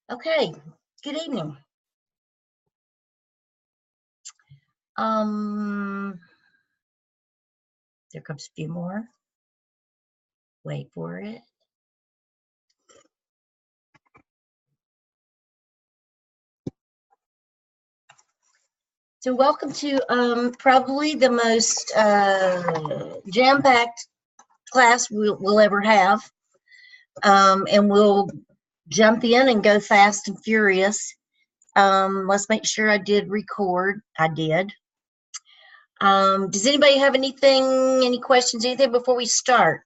Okay, good evening. There comes a few more. Wait for it. So welcome to probably the most jam-packed class we'll ever have. And we'll jump in and go fast and furious. Let's make sure I did record. I did. Does anybody have any questions, anything before we start?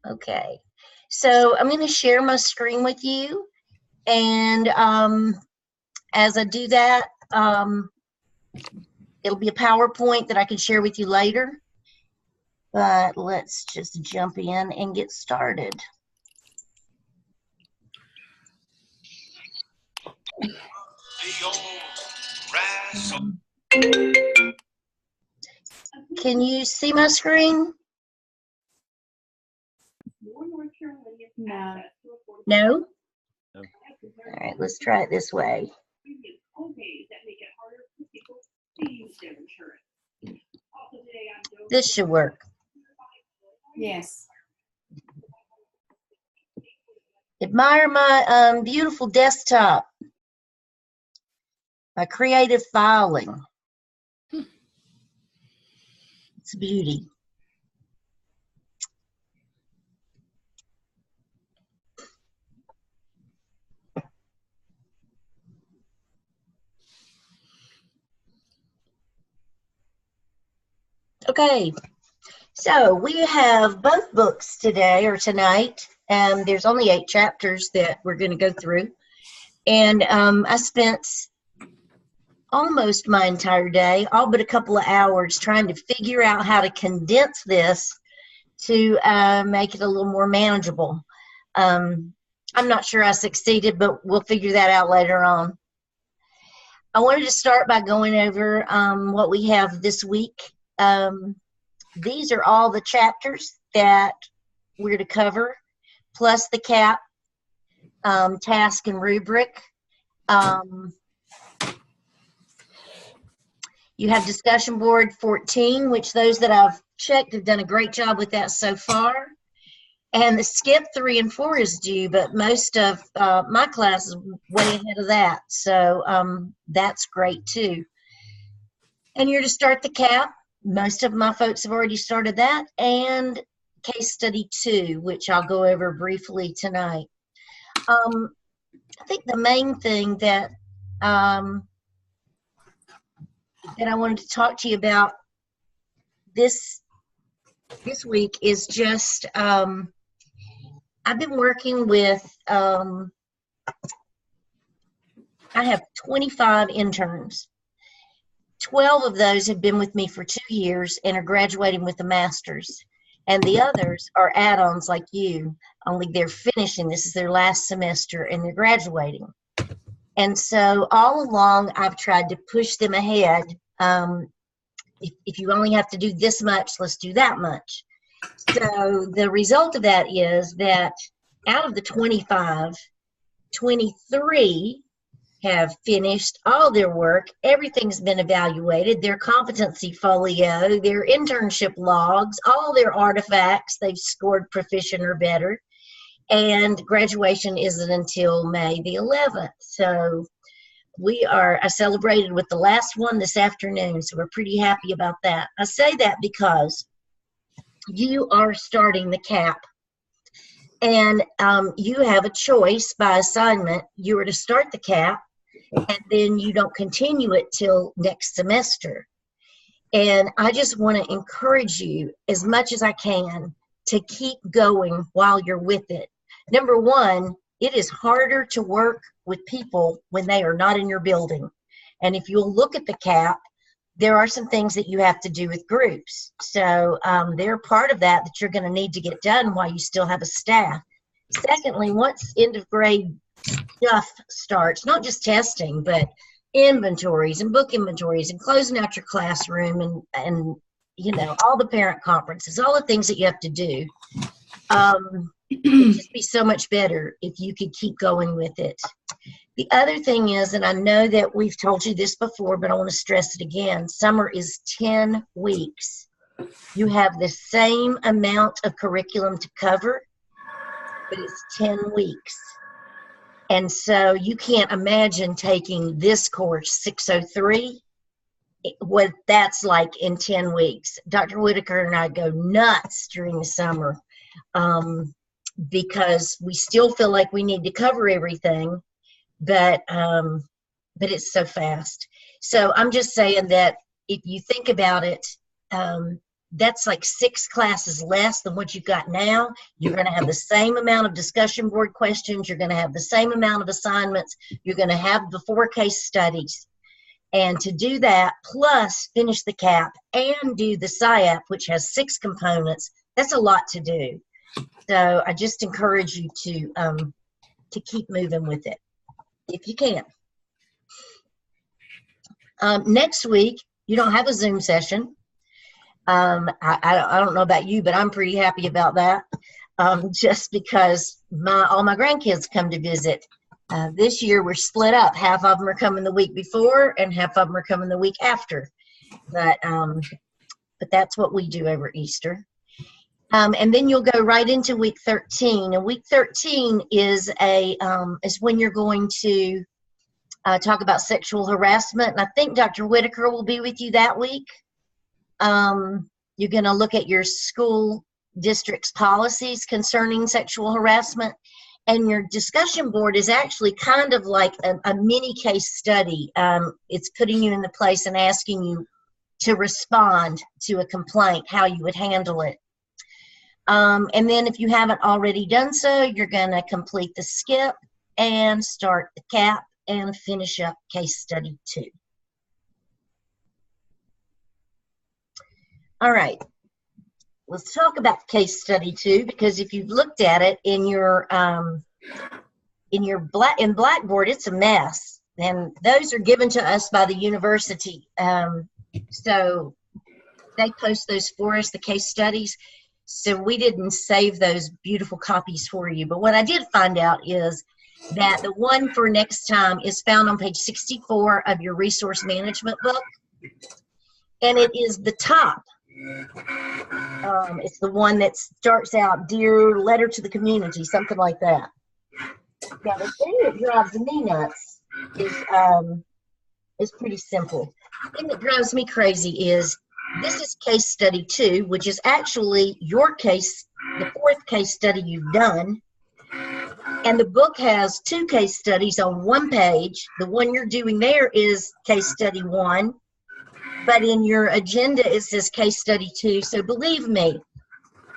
Okay, so I'm going to share my screen with you, and as I do that, it'll be a PowerPoint that I can share with you later, but let's just jump in and get started. Can you see my screen? No. No? All right, let's try it this way. This should work. Yes. Admire my beautiful desktop, my creative filing. It's a beauty. Okay, so we have both books today or tonight, and there's only 8 chapters that we're going to go through. And I spent almost my entire day, all but a couple of hours, trying to figure out how to condense this to make it a little more manageable. I'm not sure I succeeded, but we'll figure that out later on. I wanted to start by going over what we have this week. These are all the chapters that we're to cover, plus the CAP, task and rubric. You have discussion board 14, which those that I've checked have done a great job with that so far. And the skip 3 and 4 is due, but most of my class is way ahead of that. So that's great too. And you're to start the CAP. Most of my folks have already started that. And case study 2, which I'll go over briefly tonight. I think the main thing that I wanted to talk to you about this week is just I've been working with I have 25 interns. 12 of those have been with me for 2 years and are graduating with a master's, and the others are add-ons like you, only they're finishing. This is their last semester and they're graduating. And so all along I've tried to push them ahead. If you only have to do this much, let's do that much. So the result of that is that out of the 25, 23 have finished all their work. Everything's been evaluated, their competency folio, their internship logs, all their artifacts, they've scored proficient or better. And graduation isn't until May the 11th. So I celebrated with the last one this afternoon, so we're pretty happy about that. I say that because you are starting the CAP, and you have a choice by assignment. You are to start the CAP, and then you don't continue it till next semester. And I just want to encourage you as much as I can to keep going while you're with it. Number one, it is harder to work with people when they are not in your building. And if you'll look at the CAP, there are some things that you have to do with groups. So they're part of that you're going to need to get done while you still have a staff. Secondly, once end of grade stuff starts, not just testing, but inventories and book inventories and closing out your classroom and all the parent conferences, all the things that you have to do. It'd just be so much better if you could keep going with it. The other thing is, and I know that we've told you this before, but I want to stress it again, summer is 10 weeks. You have the same amount of curriculum to cover, but it's 10 weeks. And so you can't imagine taking this course, 603, what that's like in 10 weeks. Dr. Whitaker and I go nuts during the summer because we still feel like we need to cover everything, but it's so fast. So I'm just saying that if you think about it, that's like 6 classes less than what you've got now. You're going to have the same amount of discussion board questions. You're going to have the same amount of assignments. You're going to have the 4 case studies. And to do that, plus finish the CAP and do the SIAP, which has 6 components, that's a lot to do. So I just encourage you to keep moving with it, if you can. Next week, you don't have a Zoom session. I don't know about you, but I'm pretty happy about that, just because all my grandkids come to visit. This year we're split up. Half of them are coming the week before and half of them are coming the week after. But that's what we do over Easter. And then you'll go right into week 13. And week 13 is when you're going to talk about sexual harassment. And I think Dr. Whitaker will be with you that week. You're going to look at your school district's policies concerning sexual harassment. And your discussion board is actually kind of like a mini case study. It's putting you in the place and asking you to respond to a complaint, how you would handle it. And then if you haven't already done so, you're going to complete the skip and start the CAP and finish up case study 2. All right. Let's talk about case study 2, because if you've looked at it in Blackboard, it's a mess, and those are given to us by the university. So they post those for us, the case studies. So we didn't save those beautiful copies for you. But what I did find out is that the one for next time is found on page 64 of your resource management book, and it is the top. It's the one that starts out, "Dear Letter to the Community," something like that. Now, the thing that drives me nuts is pretty simple. The thing that drives me crazy is this is case study 2, which is actually your case, the 4th case study you've done. And the book has 2 case studies on 1 page. The one you're doing there is case study 1. But in your agenda, it says case study 2. So believe me,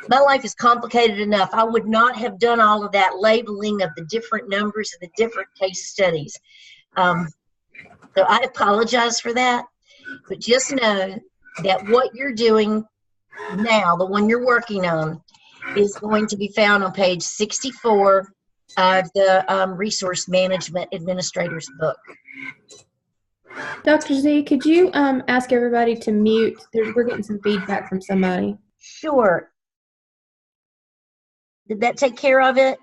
my life is complicated enough. I would not have done all of that labeling of the different numbers of the different case studies. So I apologize for that. But just know that what you're doing now, the one you're working on, is going to be found on page 64 of the Resource Management Administrator's book. Dr. Z, could you ask everybody to mute? We're getting some feedback from somebody. Sure. Did that take care of it?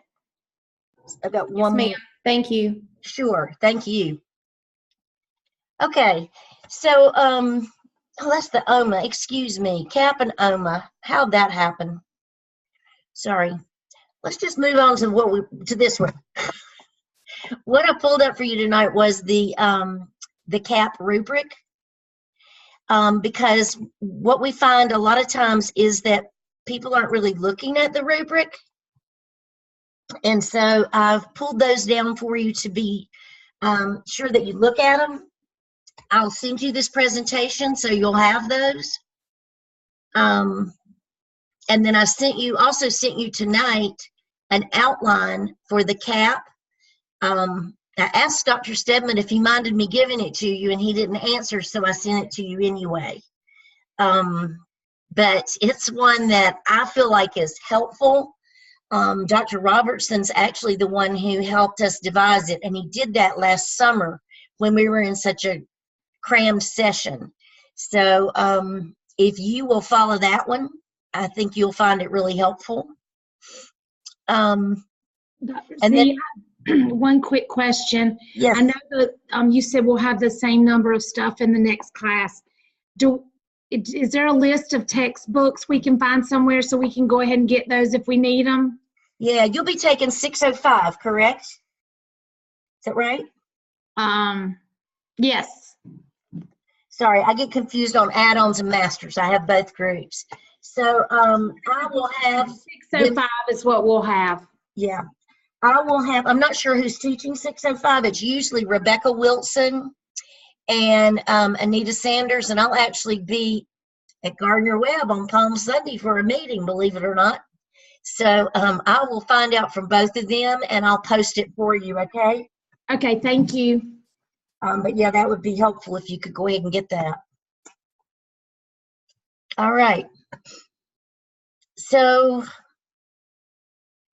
I've got one Yes, more. ma'am. Thank you. Sure. Thank you. Okay. So, that's the OMA. Excuse me. CAP and OMA. How'd that happen? Sorry. Let's just move on to this one. What I pulled up for you tonight was the CAP rubric, because what we find a lot of times is that people aren't really looking at the rubric. And so I've pulled those down for you to be sure that you look at them. I'll send you this presentation so you'll have those. And then I also sent you tonight an outline for the CAP. I asked Dr. Stedman if he minded me giving it to you, and he didn't answer, so I sent it to you anyway. But it's one that I feel like is helpful. Dr. Robertson's actually the one who helped us devise it, and he did that last summer when we were in such a crammed session. So if you will follow that one, I think you'll find it really helpful. Dr. And Z, one quick question. Yes. I know that you said we'll have the same number of stuff in the next class. Is there a list of textbooks we can find somewhere so we can go ahead and get those if we need them? Yeah, you'll be taking 605, correct? Is that right? Yes. Sorry, I get confused on add-ons and masters. I have both groups. So I will have 605 is what we'll have. Yeah, I will have, I'm not sure who's teaching 605. It's usually Rebecca Wilson and Anita Sanders, and I'll actually be at Gardner Webb on Palm Sunday for a meeting, believe it or not. So I will find out from both of them, and I'll post it for you, okay? Okay, thank you. But yeah, that would be helpful if you could go ahead and get that. All right. So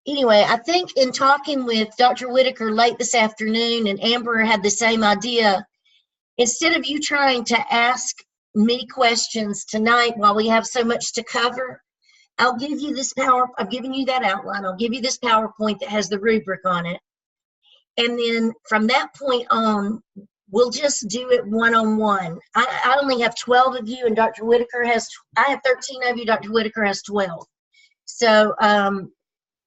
anyway, I think in talking with Dr. Whitaker late this afternoon, and Amber had the same idea, instead of you trying to ask me questions tonight while we have so much to cover, I'll give you this I've given you that outline. I'll give you this PowerPoint that has the rubric on it. And then from that point on, we'll just do it one-on-one. I only have 12 of you, and Dr. Whitaker I have 13 of you, Dr. Whitaker has 12. So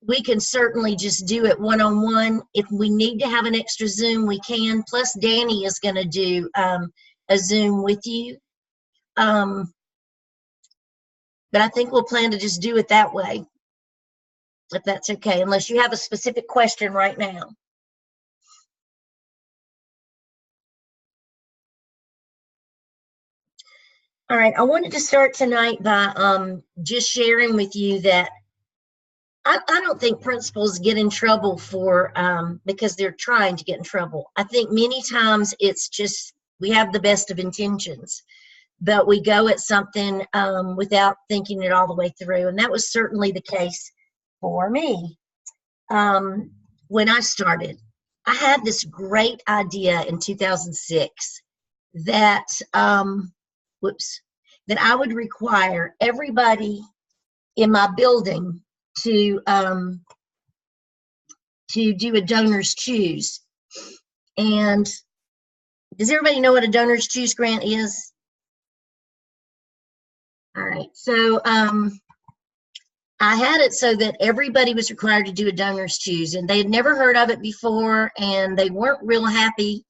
we can certainly just do it one-on-one. If we need to have an extra Zoom, we can. Plus, Danny is going to do a Zoom with you. But I think we'll plan to just do it that way, if that's okay, unless you have a specific question right now. All right, I wanted to start tonight by just sharing with you that I don't think principals get in trouble for because they're trying to get in trouble. I think many times it's just we have the best of intentions, but we go at something without thinking it all the way through, and that was certainly the case for me. When I started, I had this great idea in 2006 that that I would require everybody in my building to do a Donors Choose. And does everybody know what a Donors Choose grant is? All right, so I had it so that everybody was required to do a Donors Choose, and they had never heard of it before, and they weren't real happy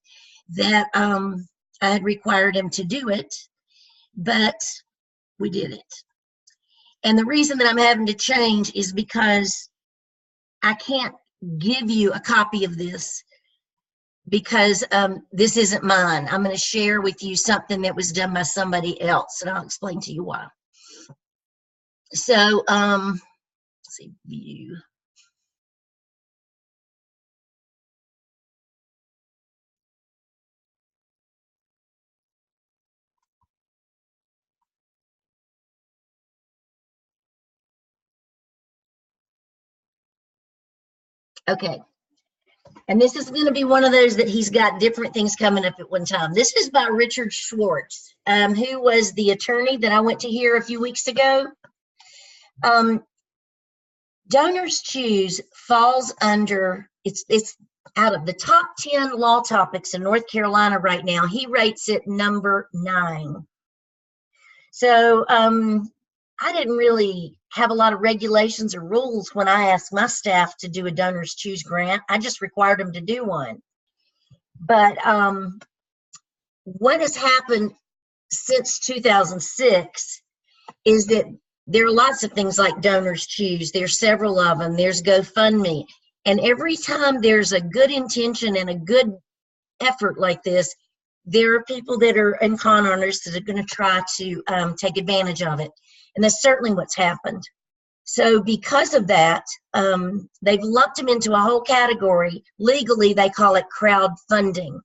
that I had required them to do it, but we did it. And the reason that I'm having to change is because I can't give you a copy of this because this isn't mine. I'm going to share with you something that was done by somebody else, and I'll explain to you why. So, let's see, view. Okay. And this is going to be one of those that he's got different things coming up at one time. This is by Richard Schwartz, who was the attorney that I went to hear a few weeks ago. Donors Choose falls under, it's out of the top 10 law topics in North Carolina right now. He rates it number 9. So I didn't really have a lot of regulations or rules when I asked my staff to do a Donors Choose grant. I just required them to do one. But what has happened since 2006 is that there are lots of things like Donors Choose. There's several of them. There's GoFundMe. And every time there's a good intention and a good effort like this, there are people that are in con artists that are going to try to take advantage of it. And that's certainly what's happened. So because of that, they've lumped them into a whole category. Legally, they call it crowdfunding.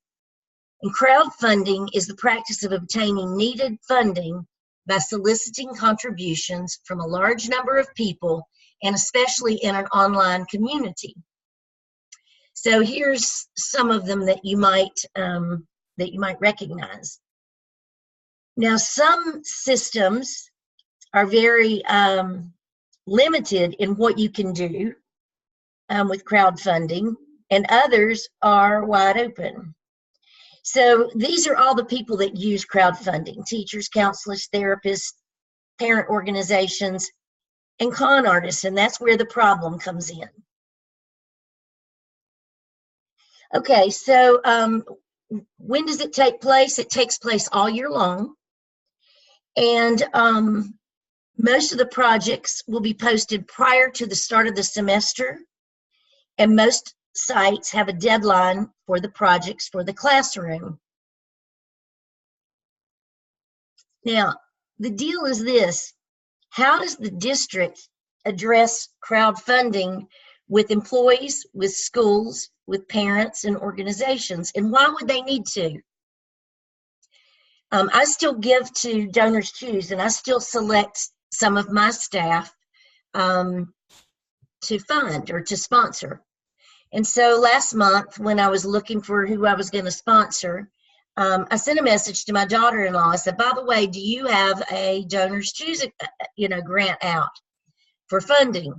And crowdfunding is the practice of obtaining needed funding by soliciting contributions from a large number of people, and especially in an online community. So here's some of them that you might recognize. Now, some systems are very limited in what you can do with crowdfunding, and others are wide open. So these are all the people that use crowdfunding: teachers, counselors, therapists, parent organizations, and con artists, and that's where the problem comes in. Okay, so when does it take place? It takes place all year long, and most of the projects will be posted prior to the start of the semester, and most sites have a deadline for the projects for the classroom. Now, the deal is this: how does the district address crowdfunding with employees, with schools, with parents and organizations, and why would they need to? I still give to Donors Choose, and I still select some of my staff to fund or to sponsor. And so last month, when I was looking for who I was going to sponsor, I sent a message to my daughter-in-law. I said, by the way, do you have a Donors Choose, grant out for funding?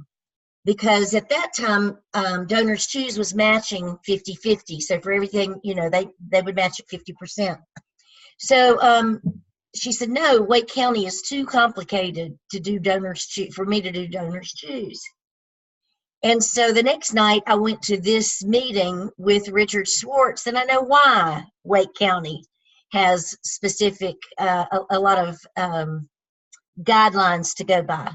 Because at that time, Donors Choose was matching 50-50. So for everything, they would match at 50%. So she said, no, Wake County is too complicated to do Donors Choose, for me to do Donors Choose. And so the next night I went to this meeting with Richard Schwartz, and I know why Wake County has specific, a lot of guidelines to go by.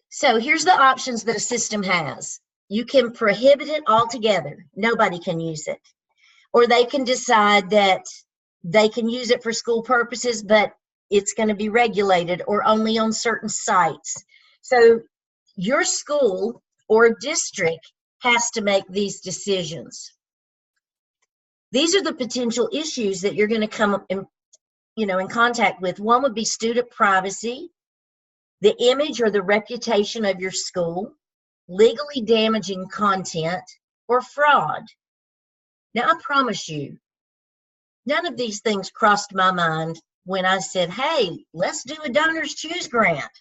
So here's the options that a system has. You can prohibit it altogether. Nobody can use it. Or they can decide that they can use it for school purposes, but it's going to be regulated or only on certain sites. So your school or district has to make these decisions. These are the potential issues that you're going to come in, in contact with. One would be student privacy, the image or the reputation of your school, legally damaging content, or fraud. Now, I promise you, none of these things crossed my mind when I said, hey, let's do a Donors Choose grant.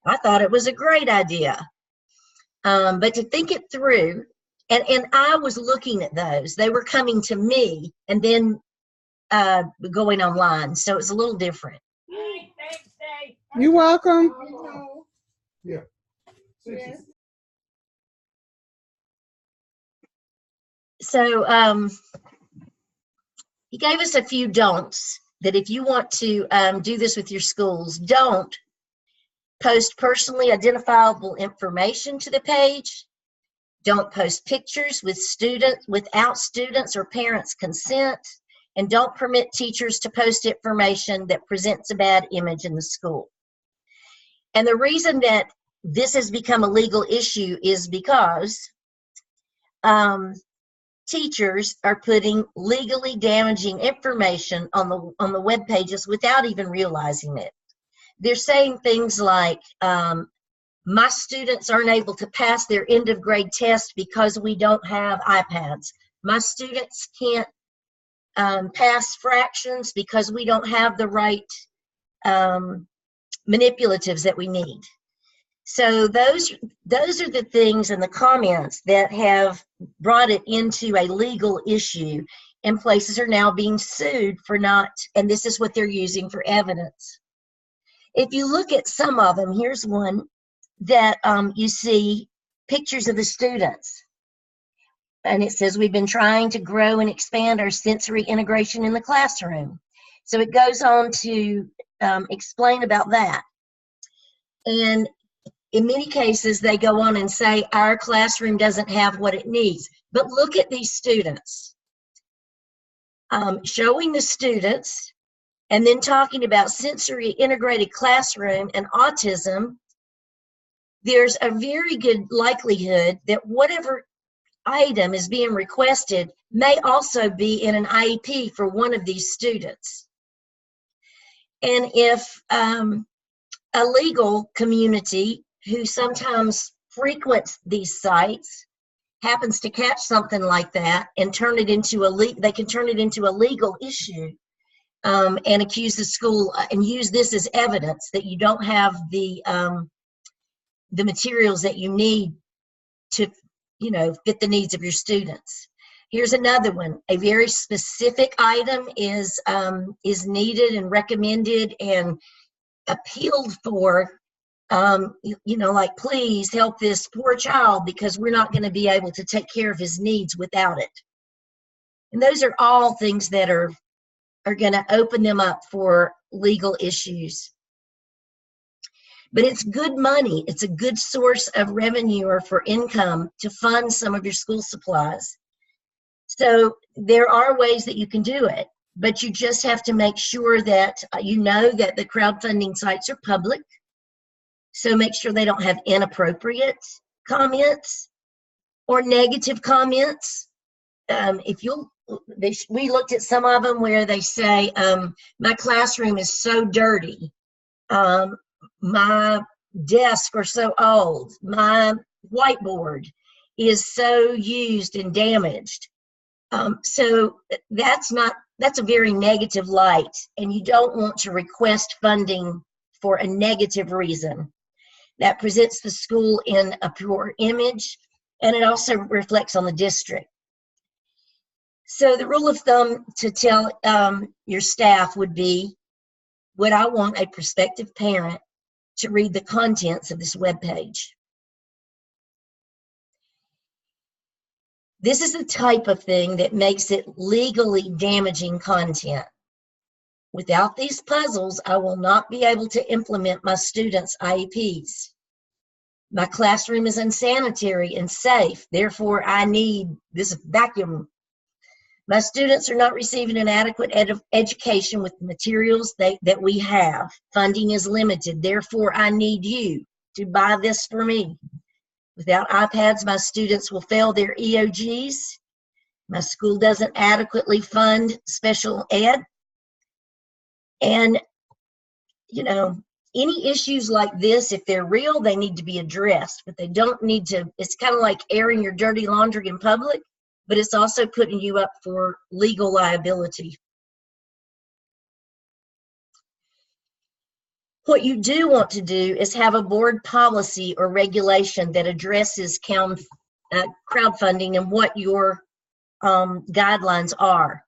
I thought it was a great idea. But to think it through, and I was looking at those. They were coming to me and then going online. So it's a little different. You're welcome. Yeah. So he gave us a few don'ts that if you want to do this with your schools, don't post personally identifiable information to the page. Don't post pictures without students or parents' consent, and don't permit teachers to post information that presents a bad image in the school. And the reason that this has become a legal issue is because teachers are putting legally damaging information on the web pages without even realizing it. They're saying things like, my students aren't able to pass their end of grade test because we don't have iPads. My students can't pass fractions because we don't have the right manipulatives that we need. So those are the things in the comments that have brought it into a legal issue, and places are now being sued for not, and this is what they're using for evidence. If you look at some of them, here's one that you see pictures of the students. And it says, we've been trying to grow and expand our sensory integration in the classroom. So it goes on to explain about that. And in many cases, they go on and say, our classroom doesn't have what it needs. But look at these students. Showing the students and then talking about sensory integrated classroom and autism, there's a very good likelihood that whatever item is being requested may also be in an IEP for one of these students. And if a legal community who sometimes frequents these sites happens to catch something like that and turn it into they can turn it into a legal issue, and accuse the school and use this as evidence that you don't have the materials that you need to, fit the needs of your students. Here's another one. A very specific item is needed and recommended and appealed for. Like, please help this poor child because we're not going to be able to take care of his needs without it. And those are all things that are going to open them up for legal issues. But it's good money. It's a good source of revenue or for income to fund some of your school supplies. So there are ways that you can do it, but you just have to make sure that that the crowdfunding sites are public. So make sure they don't have inappropriate comments or negative comments. We looked at some of them where they say, my classroom is so dirty. My desks are so old. My whiteboard is so used and damaged. So that's a very negative light, and you don't want to request funding for a negative reason. That presents the school in a poor image, and it also reflects on the district. So the rule of thumb to tell your staff would be, would I want a prospective parent to read the contents of this webpage? This is the type of thing that makes it legally damaging content. Without these puzzles, I will not be able to implement my students' IEPs. My classroom is unsanitary and safe, therefore I need this vacuum. My students are not receiving an adequate education with the materials that we have. Funding is limited, therefore I need you to buy this for me. Without iPads, my students will fail their EOGs. My school doesn't adequately fund special ed. And, any issues like this, if they're real, they need to be addressed, but they don't need to, it's kind of like airing your dirty laundry in public, but it's also putting you up for legal liability. What you do want to do is have a board policy or regulation that addresses crowdfunding and what your guidelines are,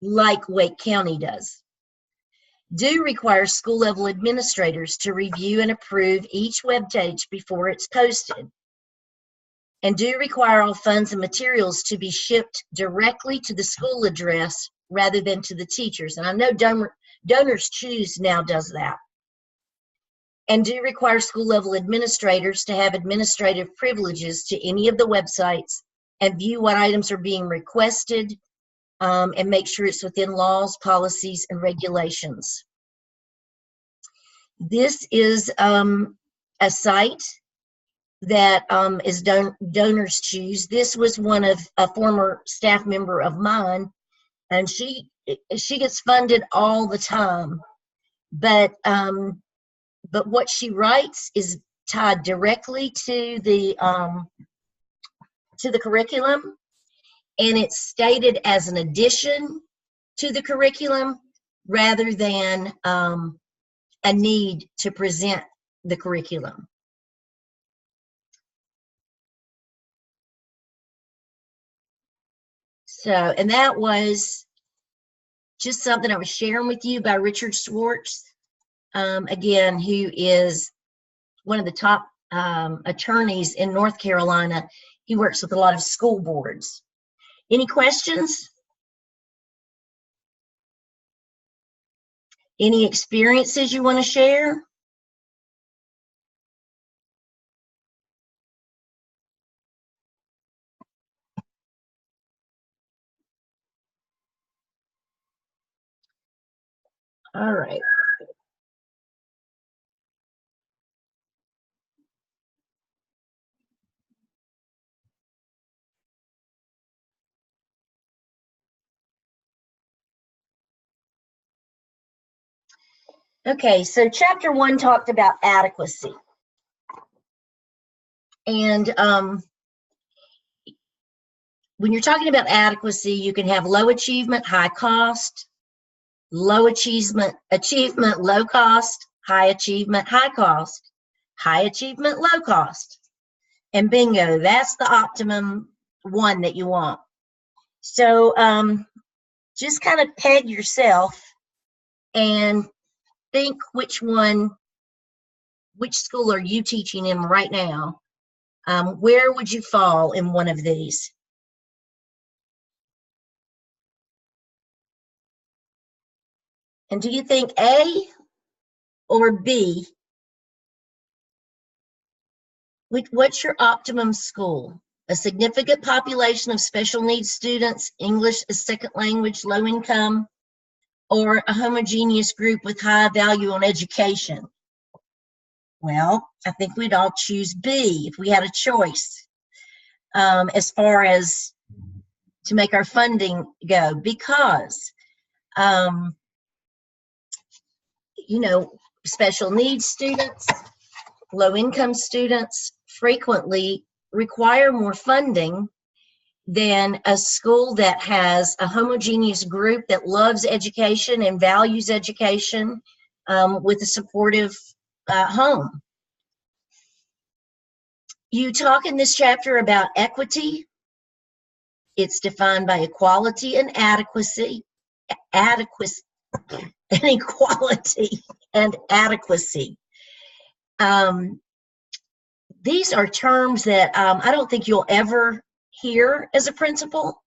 like Wake County does. Do require school level administrators to review and approve each web page before it's posted. And do require all funds and materials to be shipped directly to the school address rather than to the teachers. And I know Donors Choose now does that. And do require school level administrators to have administrative privileges to any of the websites and view what items are being requested, and make sure it's within laws, policies, and regulations. This is a site that is Donors Choose. This was a former staff member of mine, and she gets funded all the time, but what she writes is tied directly to the curriculum, and it's stated as an addition to the curriculum rather than a need to present the curriculum. So, and that was just something I was sharing with you by Richard Schwartz, again, who is one of the top attorneys in North Carolina. He works with a lot of school boards. Any questions? Any experiences you want to share? All right. Okay, so chapter 1 talked about adequacy. And when you're talking about adequacy, you can have low achievement, high cost, low achievement, low cost, high achievement, high cost, high achievement, low cost. And bingo, that's the optimum one that you want. So just kind of peg yourself and think which school are you teaching in right now? Where would you fall in one of these? And do you think A or B? What's your optimum school? A significant population of special needs students, English as second language, low income, or a homogeneous group with high value on education? Well, I think we'd all choose B if we had a choice as far as to make our funding go, because you know, special needs students, low income students frequently require more funding than a school that has a homogeneous group that loves education and values education with a supportive home. You talk in this chapter about equity. It's defined by equality and adequacy, and equality and adequacy. These are terms that I don't think you'll ever hear as a principal,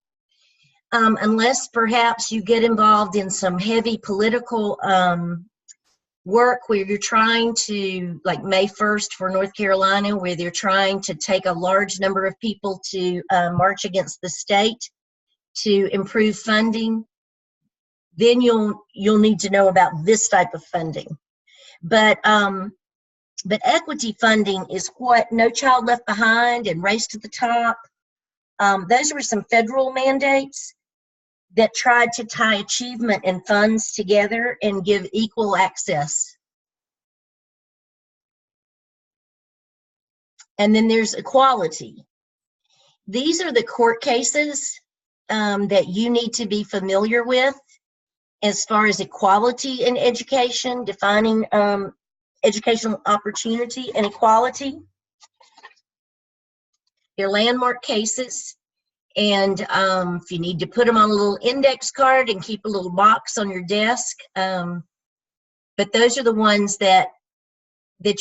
unless perhaps you get involved in some heavy political work where you're trying to, like May 1st for North Carolina, where they're trying to take a large number of people to march against the state to improve funding. Then you'll need to know about this type of funding. But equity funding is what No Child Left Behind and Race to the Top, those were some federal mandates that tried to tie achievement and funds together and give equal access. And then there's equality. These are the court cases that you need to be familiar with as far as equality in education, defining educational opportunity and equality. They're landmark cases, and if you need to put them on a little index card and keep a little box on your desk, but those are the ones that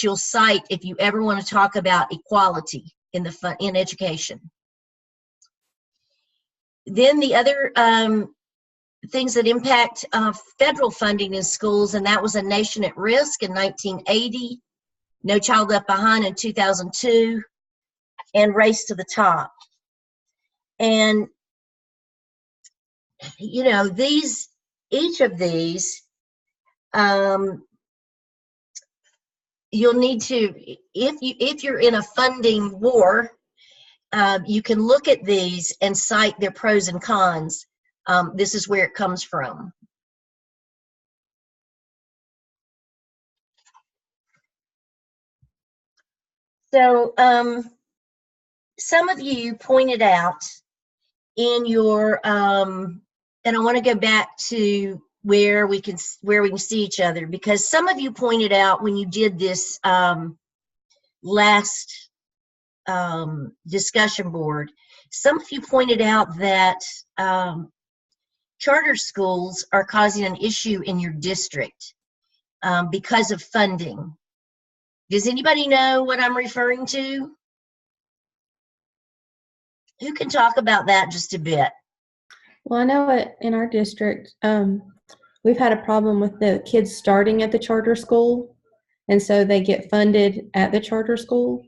you'll cite if you ever want to talk about equality in education. Then the other things that impact federal funding in schools, and that was A Nation at Risk in 1980, No Child Left Behind in 2002, and Race to the Top. And, you know, each of these, you'll need to, if you're in a funding war, you can look at these and cite their pros and cons. This is where it comes from. So some of you pointed out in your, and I want to go back to where we can see each other, because some of you pointed out when you did this last discussion board, some of you pointed out that charter schools are causing an issue in your district because of funding. Does anybody know what I'm referring to? Who can talk about that just a bit? Well, I know it in our district, we've had a problem with the kids starting at the charter school, and so they get funded at the charter school,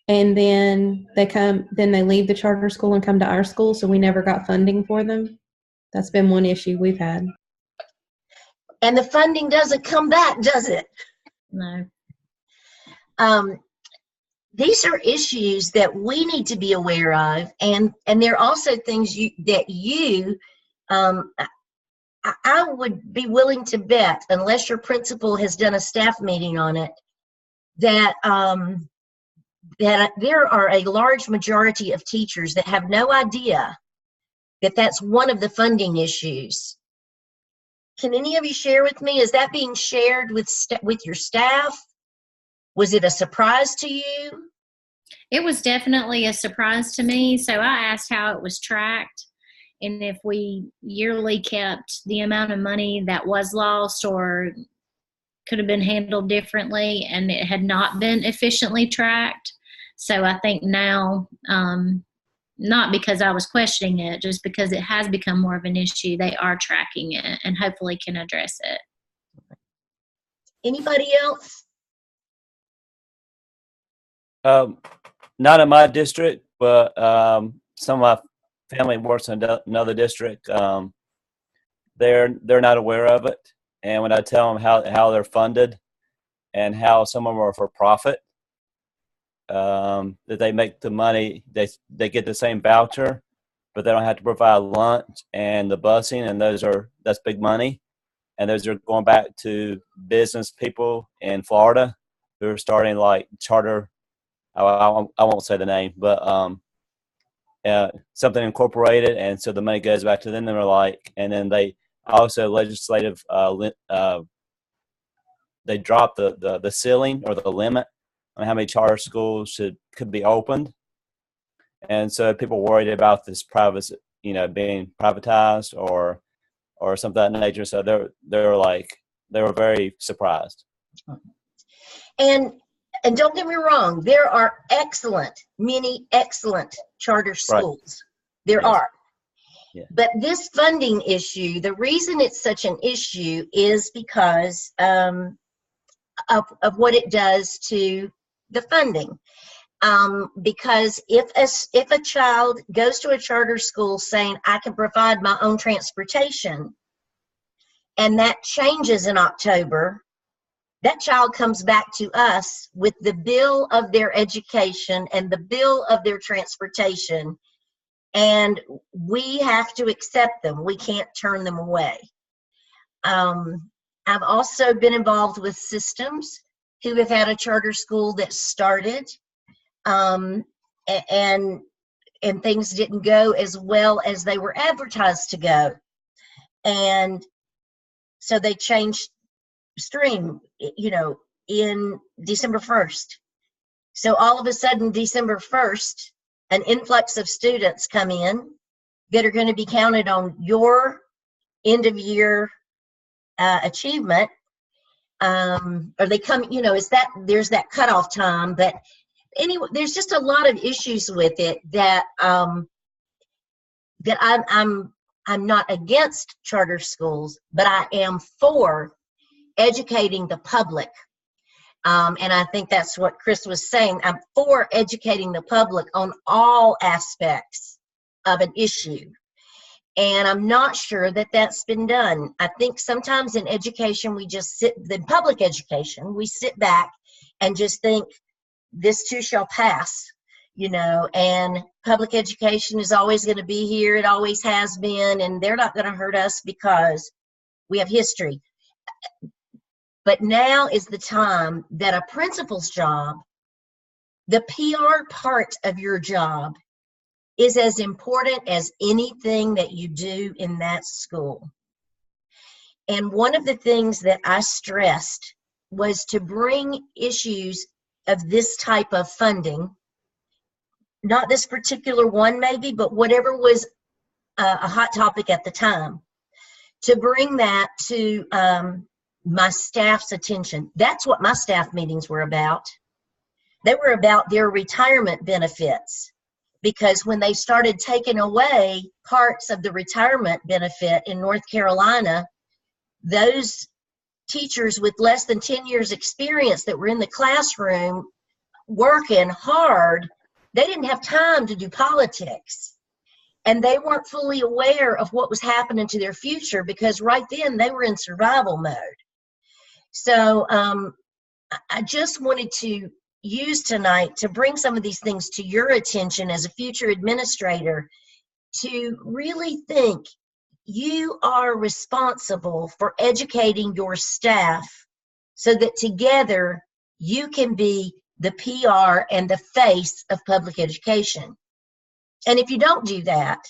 and then they leave the charter school and come to our school, so we never got funding for them. That's been one issue we've had. And the funding doesn't come back, does it? No. These are issues that we need to be aware of, and there are also things I would be willing to bet, unless your principal has done a staff meeting on it, that that there are a large majority of teachers that have no idea that's one of the funding issues. Can any of you share with me? Is that being shared with your staff? Was it a surprise to you? It was definitely a surprise to me. So I asked how it was tracked and if we yearly kept the amount of money that was lost or could have been handled differently, and it had not been efficiently tracked. So I think now, not because I was questioning it, just because it has become more of an issue, they are tracking it and hopefully can address it. Anybody else? Not in my district, but some of my family works in another district. They're not aware of it, and when I tell them how they're funded and how some of them are for profit, that they make the money, they get the same voucher, but they don't have to provide lunch and the busing, and that's big money, and those are going back to business people in Florida who are starting like charter. I won't say the name, but something incorporated, and so the money goes back to them. They're like, and then they also legislative they dropped the ceiling or the limit on how many charter schools could be opened, and so people worried about this being privatized or something of that nature. So they were very surprised. And don't get me wrong, there are many excellent charter schools. Right. There are. Yeah. But this funding issue, the reason it's such an issue is because of what it does to the funding. Because if a child goes to a charter school saying, I can provide my own transportation, and that changes in October, that child comes back to us with the bill of their education and the bill of their transportation, and we have to accept them. We can't turn them away. I've also been involved with systems who have had a charter school that started, and things didn't go as well as they were advertised to go. And so they changed stream, in December 1st. So all of a sudden, December 1st, an influx of students come in that are going to be counted on your end of year achievement. Or they come, there's that cutoff time. But anyway, there's just a lot of issues with it that I'm not against charter schools, but I am for educating the public. And I think that's what Chris was saying. I'm for educating the public on all aspects of an issue. And I'm not sure that that's been done. I think sometimes in education, in public education, we sit back and just think this too shall pass, and public education is always going to be here. It always has been, and they're not going to hurt us because we have history. But now is the time that a principal's job, the PR part of your job, is as important as anything that you do in that school. And one of the things that I stressed was to bring issues of this type of funding, not this particular one maybe, but whatever was a hot topic at the time, to bring that to my staff's attention. That's what my staff meetings were about. They were about their retirement benefits, because when they started taking away parts of the retirement benefit in North Carolina, those teachers with less than 10 years experience that were in the classroom working hard, they didn't have time to do politics. And they weren't fully aware of what was happening to their future, because right then they were in survival mode. So I just wanted to use tonight to bring some of these things to your attention as a future administrator, to really think you are responsible for educating your staff so that together you can be the PR and the face of public education. And if you don't do that,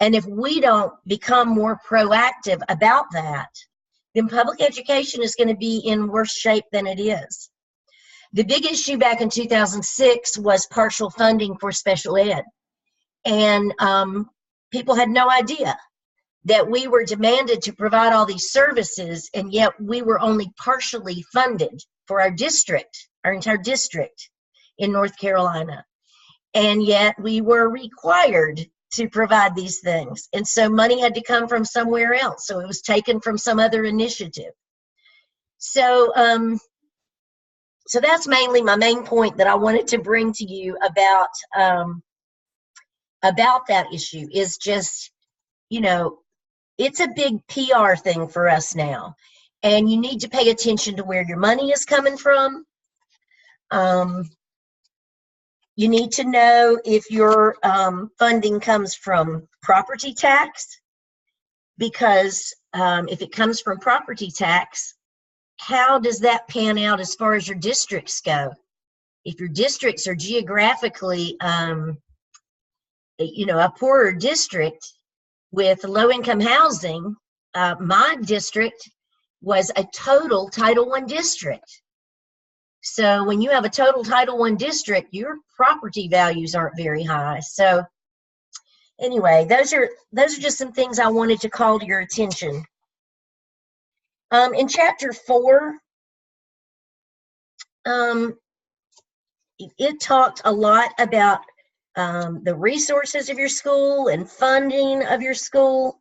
And if we don't become more proactive about that, then public education is going to be in worse shape than it is. The big issue back in 2006 was partial funding for special ed. And people had no idea that we were demanded to provide all these services, and yet we were only partially funded for our district, our entire district in North Carolina. And yet we were required to provide these things. And so money had to come from somewhere else. So it was taken from some other initiative. So, so that's mainly my main point that I wanted to bring to you about that issue is just, you know, it's a big PR thing for us now. And you need to pay attention to where your money is coming from. You need to know if your funding comes from property tax, because if it comes from property tax, how does that pan out as far as your districts go? If your districts are geographically, you know, a poorer district with low-income housing, my district was a total Title I district. So when you have a total Title I district, your property values aren't very high. So anyway, those are just some things I wanted to call to your attention. In chapter 4, it talked a lot about the resources of your school and funding of your school.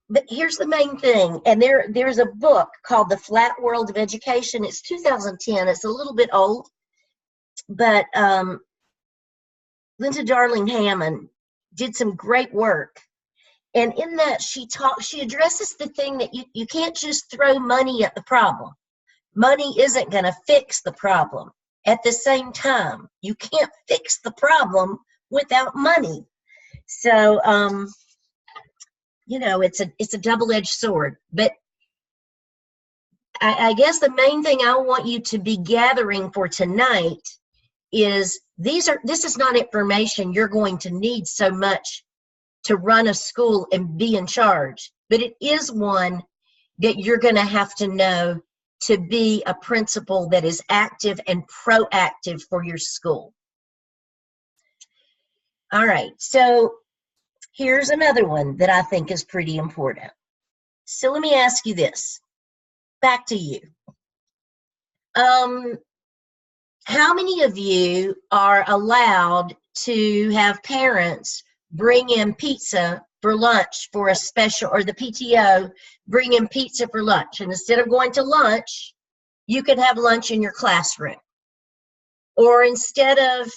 But here's the main thing, and there's a book called The Flat World of Education. It's 2010. It's a little bit old, but Linda Darling Hammond did some great work. And in that, she addresses the thing that you can't just throw money at the problem. Money isn't going to fix the problem. At the same time, you can't fix the problem without money. So, you know, it's a double-edged sword. But I guess the main thing I want you to be gathering for tonight is this is not information you're going to need so much to run a school and be in charge, but it is one that you're going to have to know to be a principal that is active and proactive for your school. All right, so here's another one that I think is pretty important. So let me ask you this. Back to you. How many of you are allowed to have parents bring in pizza for lunch for a special, or the PTO bring in pizza for lunch? And instead of going to lunch, you could have lunch in your classroom. Or instead of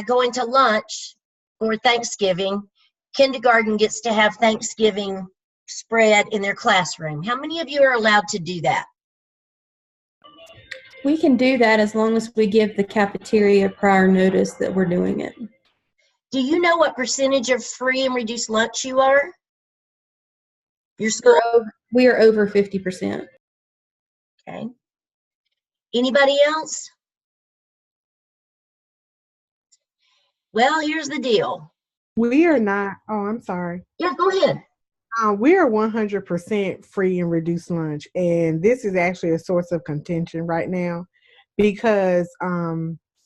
going to lunch for Thanksgiving, kindergarten gets to have Thanksgiving spread in their classroom. How many of you are allowed to do that? We can do that as long as we give the cafeteria prior notice that we're doing it. Do you know what percentage of free and reduced lunch you are? Your school? We are over 50%. Okay. Anybody else? Well, here's the deal. We are not. Oh, I'm sorry. Yeah, go ahead. We are 100% free and reduced lunch, and this is actually a source of contention right now because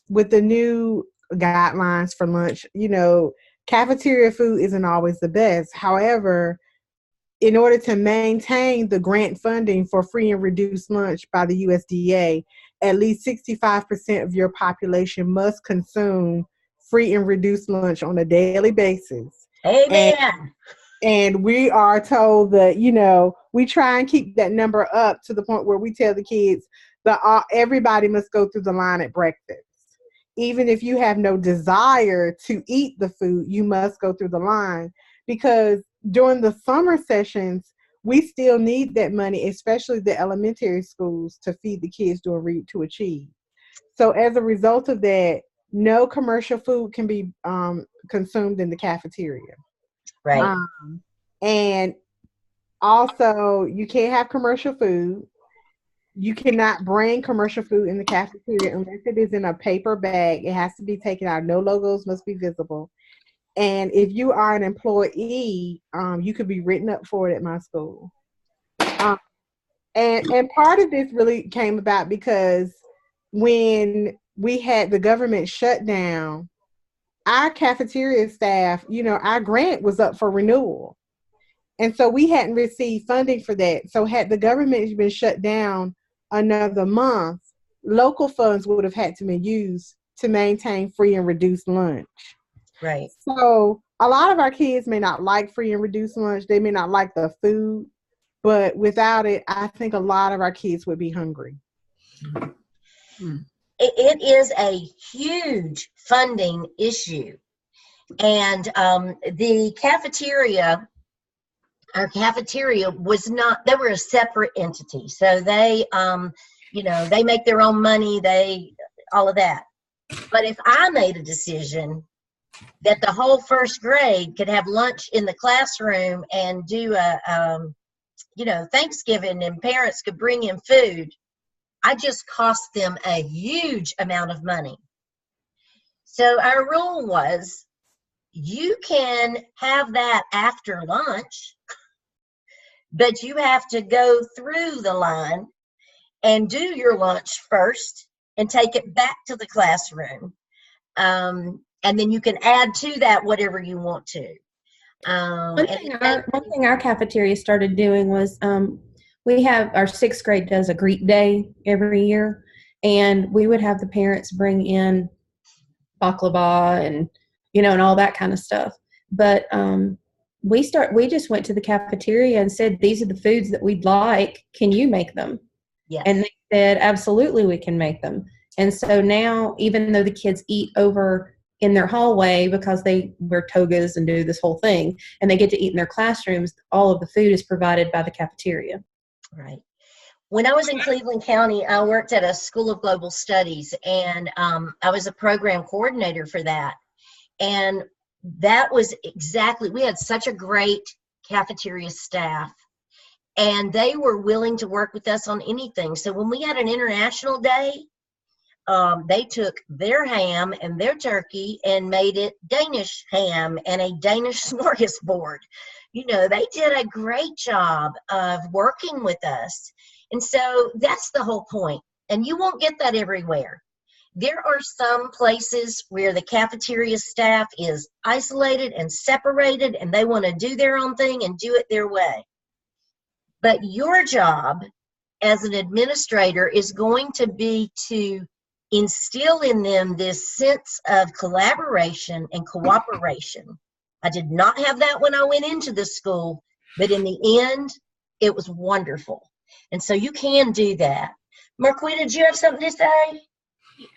with the new guidelines for lunch, you know, cafeteria food isn't always the best. However, in order to maintain the grant funding for free and reduced lunch by the USDA, at least 65% of your population must consume free and reduced lunch on a daily basis. Amen. And we are told that, you know, we try and keep that number up to the point where we tell the kids that everybody must go through the line at breakfast. Even if you have no desire to eat the food, you must go through the line, because during the summer sessions, we still need that money, especially the elementary schools, to feed the kids during Read to Achieve. So as a result of that, no commercial food can be consumed in the cafeteria. Right. And also, you can't have commercial food. You cannot bring commercial food in the cafeteria unless it is in a paper bag. It has to be taken out. No logos must be visible. And if you are an employee, you could be written up for it at my school. And part of this really came about because when we had the government shutdown, our cafeteria staff, our grant was up for renewal. And so we hadn't received funding for that. So had the government been shut down another month, local funds would have had to be used to maintain free and reduced lunch. Right. So a lot of our kids may not like free and reduced lunch. They may not like the food, but without it, I think a lot of our kids would be hungry. It is a huge funding issue. And the cafeteria, our cafeteria was not, they were a separate entity. So they, they make their own money, all of that. But if I made a decision that the whole first grade could have lunch in the classroom and do Thanksgiving, and parents could bring in food, I just cost them a huge amount of money. So our rule was, you can have that after lunch, but you have to go through the line and do your lunch first and take it back to the classroom. And then you can add to that whatever you want to. One thing our cafeteria started doing was we have our 6th grade does a Greek day every year, and we would have the parents bring in baklava and and all that kind of stuff. But we just went to the cafeteria and said, these are the foods that we'd like. Can you make them? Yes. And they said, absolutely, we can make them. And so now, even though the kids eat over in their hallway because they wear togas and do this whole thing, and they get to eat in their classrooms, all of the food is provided by the cafeteria. Right. When I was in Cleveland County, I worked at a School of Global Studies, and I was a program coordinator for that. And that was exactly, we had such a great cafeteria staff, and they were willing to work with us on anything. So when we had an international day, they took their ham and their turkey and made it Danish ham and a Danish smorgasbord. They did a great job of working with us. And so that's the whole point. And you won't get that everywhere. There are some places where the cafeteria staff is isolated and separated, and they want to do their own thing and do it their way. But your job as an administrator is going to be to instill in them this sense of collaboration and cooperation. I did not have that when I went into the school, but in the end, it was wonderful. And so you can do that. Marquita, did you have something to say?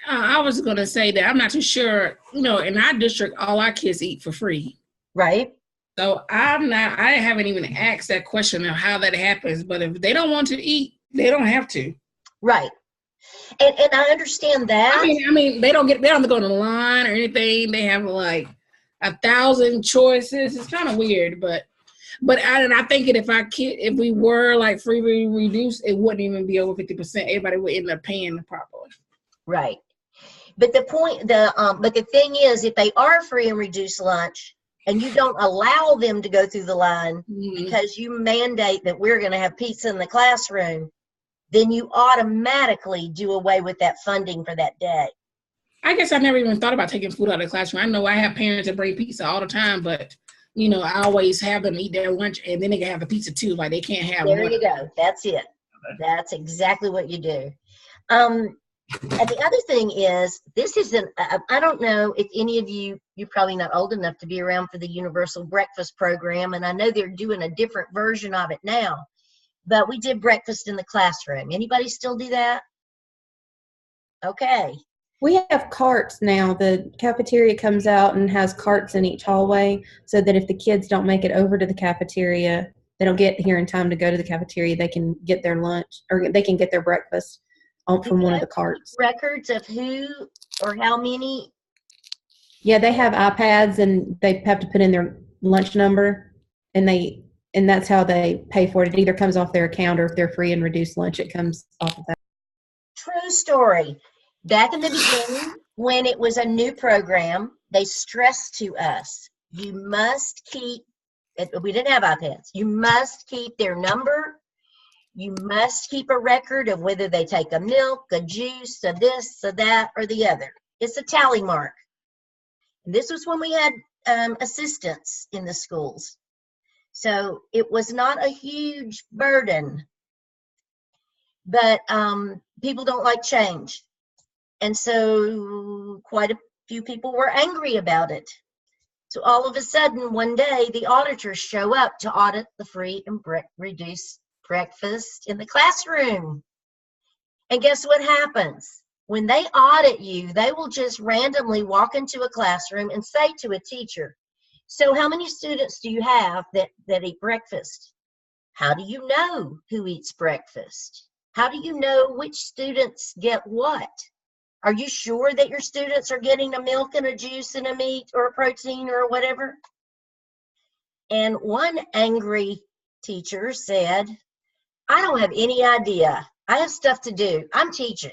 I was going to say that I'm not too sure, in our district, all our kids eat for free. Right. So I haven't even asked that question of how that happens, but if they don't want to eat, they don't have to. Right. And I understand that. I mean, they don't have to go to the line or anything. They have like 1,000 choices. It's kind of weird, but I think if we were like free reduced, it wouldn't even be over 50%. Everybody would end up paying properly. Right. But the thing is, if they are free and reduced lunch, and you don't allow them to go through the line because you mandate that we're going to have pizza in the classroom, then you automatically do away with that funding for that day. I guess I never even thought about taking food out of the classroom. I know I have parents that bring pizza all the time, but I always have them eat their lunch, and then they can have the pizza too. Like they can't have. There you go. That's it. That's exactly what you do. And the other thing is, this isn't, I don't know if any of you're probably not old enough to be around for the Universal Breakfast Program, and I know they're doing a different version of it now, but we did breakfast in the classroom. Anybody still do that? Okay. We have carts now. The cafeteria comes out and has carts in each hallway so that if the kids don't make it over to the cafeteria, they don't get here in time to go to the cafeteria, they can get their lunch, or they can get their breakfast from one of the carts. Records of who or how many? Yeah, they have iPads, and they have to put in their lunch number, and that's how they pay for it. It either comes off their account, or if they're free and reduced lunch, it comes off of that. True story. Back in the beginning, when it was a new program, they stressed to us, you must keep, we didn't have iPads, you must keep their number. You must keep a record of whether they take a milk, a juice, a this, a that, or the other. It's a tally mark. And this was when we had assistants in the schools. So it was not a huge burden. But people don't like change. And so quite a few people were angry about it. So all of a sudden, one day, the auditors show up to audit the free and reduced breakfast in the classroom. And guess what happens? When they audit you, they will just randomly walk into a classroom and say to a teacher, so how many students do you have that eat breakfast? How do you know who eats breakfast? How do you know which students get what? Are you sure that your students are getting a milk and a juice and a meat or a protein or whatever? And one angry teacher said, I don't have any idea. I have stuff to do. I'm teaching.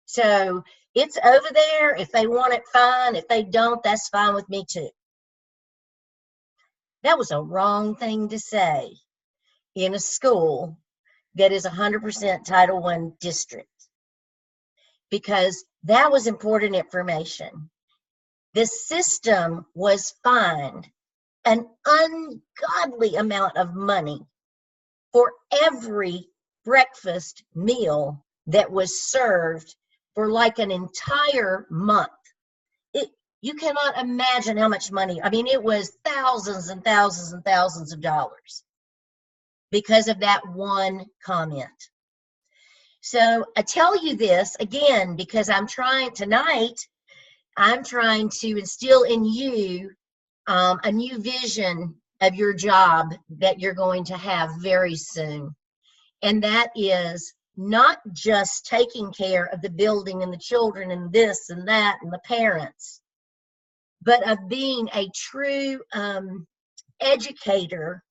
So it's over there. If they want it, fine. If they don't, that's fine with me too. That was a wrong thing to say in a school that is 100% Title I district, because that was important information. The system was fined an ungodly amount of money for every breakfast meal that was served for like an entire month. You cannot imagine how much money. I mean, it was thousands and thousands and thousands of dollars because of that one comment. So I tell you this again because I'm trying to instill in you a new vision of your job that you're going to have very soon. And that is not just taking care of the building and the children and this and that and the parents, but of being a true educator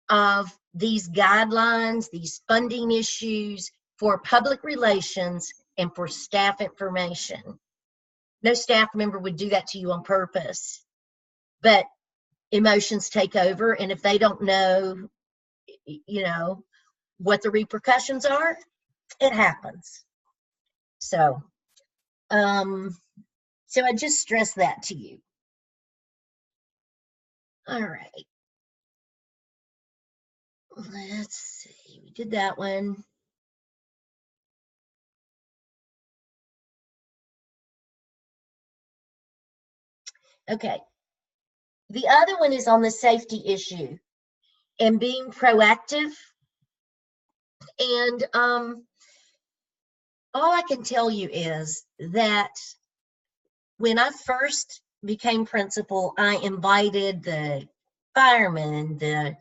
of these guidelines, these funding issues for public relations and for staff information. No staff member would do that to you on purpose, but emotions take over, and if they don't know, what the repercussions are, it happens. So I just stress that to you. All right. Let's see. We did that one. Okay. The other one is on the safety issue and being proactive. And all I can tell you is that when I first became principal, I invited the firemen, the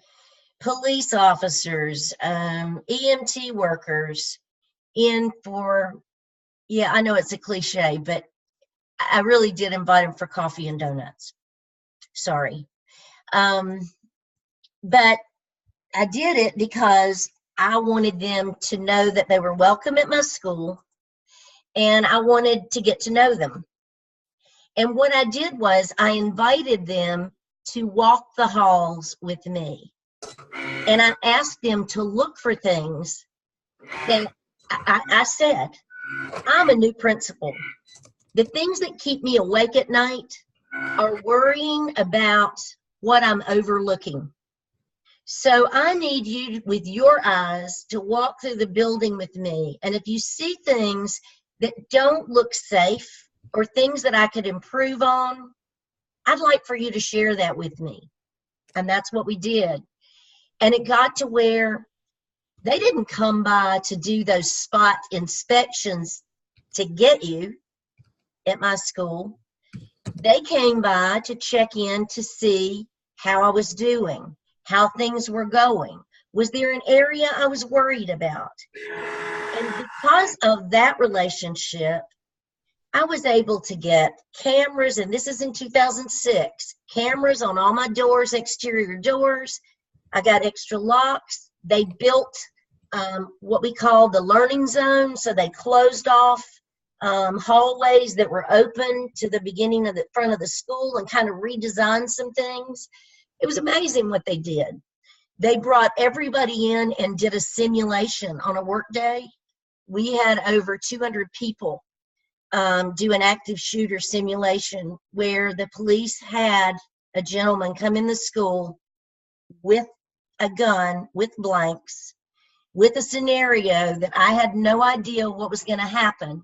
police officers, EMT workers in for, I know it's a cliche, but I really did invite them for coffee and donuts. Sorry. But I did it because I wanted them to know that they were welcome at my school, and I wanted to get to know them. And what I did was I invited them to walk the halls with me. And I asked them to look for things that I said, I'm a new principal. The things that keep me awake at night are worrying about what I'm overlooking. So I need you, with your eyes, to walk through the building with me. And if you see things that don't look safe or things that I could improve on, I'd like for you to share that with me. And that's what we did. And it got to where they didn't come by to do those spot inspections to get you at my school. They came by to check in to see how I was doing, how things were going. Was there an area I was worried about? And because of that relationship, I was able to get cameras, and this is in 2006, cameras on all my doors, exterior doors. I got extra locks. They built what we call the learning zone, so they closed off hallways that were open to the beginning of the front of the school and kind of redesigned some things. It was amazing what they did. They brought everybody in and did a simulation on a work day. We had over 200 people do an active shooter simulation where the police had a gentleman come in the school with a gun, with blanks, with a scenario that I had no idea what was going to happen.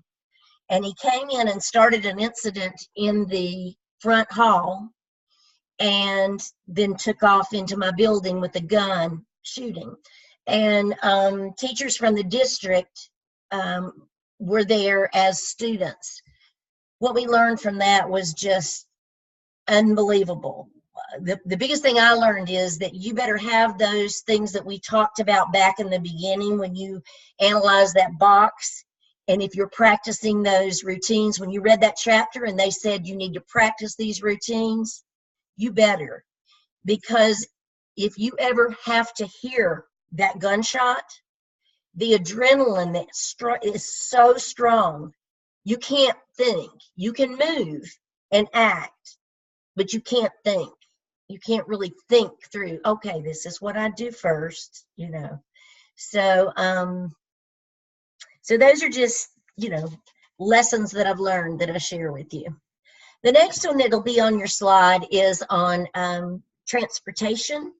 And he came in and started an incident in the front hall and then took off into my building with a gun shooting. And teachers from the district were there as students. What we learned from that was just unbelievable. The biggest thing I learned is that you better have those things that we talked about back in the beginning when you analyze that box. And if you're practicing those routines, when you read that chapter and they said you need to practice these routines, you better. Because if you ever have to hear that gunshot, the adrenaline that is so strong, you can't think. You can move and act, but you can't think. You can't really think through, okay, this is what I do first, you know. So those are just, you know, lessons that I've learned that I share with you. The next one that'll be on your slide is on transportation.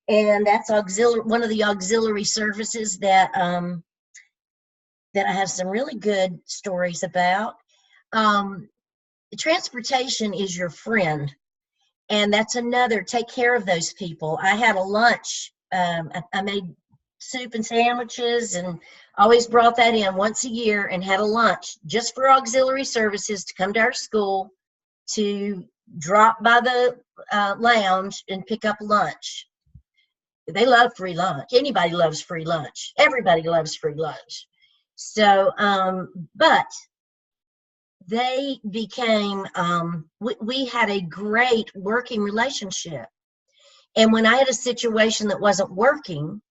And that's one of the auxiliary services that that I have some really good stories about. Transportation is your friend, and that's another, take care of those people. I had a lunch, I made soup and sandwiches and always brought that in once a year and had a lunch just for auxiliary services to come to our school to drop by the lounge and pick up lunch. They love free lunch. Anybody loves free lunch. Everybody loves free lunch. So, but they became, we had a great working relationship. And when I had a situation that wasn't working,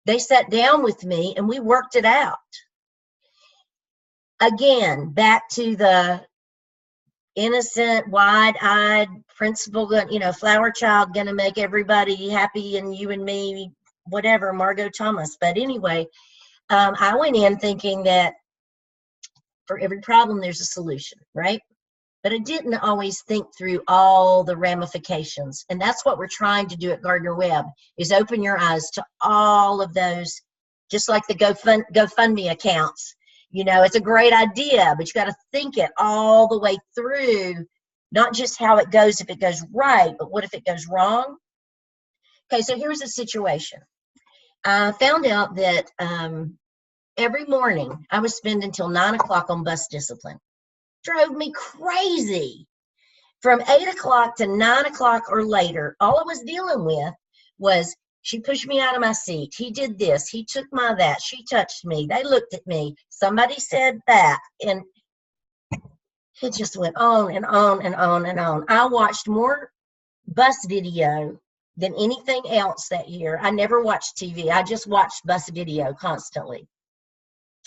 they sat down with me and we worked it out. Again, back to the innocent, wide-eyed principal, you know, flower child, gonna make everybody happy and you and me, whatever, Margot Thomas. But anyway, I went in thinking that for every problem there's a solution, right? But I didn't always think through all the ramifications. And that's what we're trying to do at Gardner Webb, is open your eyes to all of those, just like the GoFundMe accounts. You know, it's a great idea, but you got to think it all the way through, not just how it goes if it goes right, but what if it goes wrong? Okay, so here's the situation. I found out that every morning I would spend until 9 o'clock on bus discipline. Drove me crazy. From 8 o'clock to 9 o'clock or later, all I was dealing with was, she pushed me out of my seat. He did this. He took my that. She touched me. They looked at me. Somebody said that. And it just went on and on and on and on. I watched more bus video than anything else that year. I never watched TV. I just watched bus video constantly.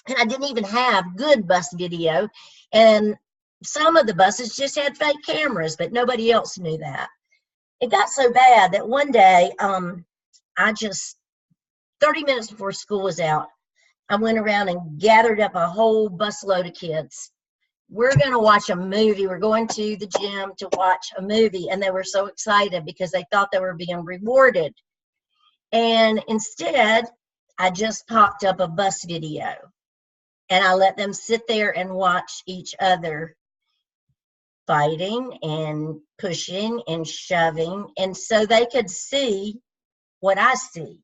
And I didn't even have good bus video. And some of the buses just had fake cameras, but nobody else knew that. It got so bad that one day, I just, 30 minutes before school was out, I went around and gathered up a whole busload of kids. We're going to watch a movie. We're going to the gym to watch a movie. And they were so excited because they thought they were being rewarded. And instead, I just popped up a bus video. And I let them sit there and watch each other fighting and pushing and shoving. And so they could see what I see.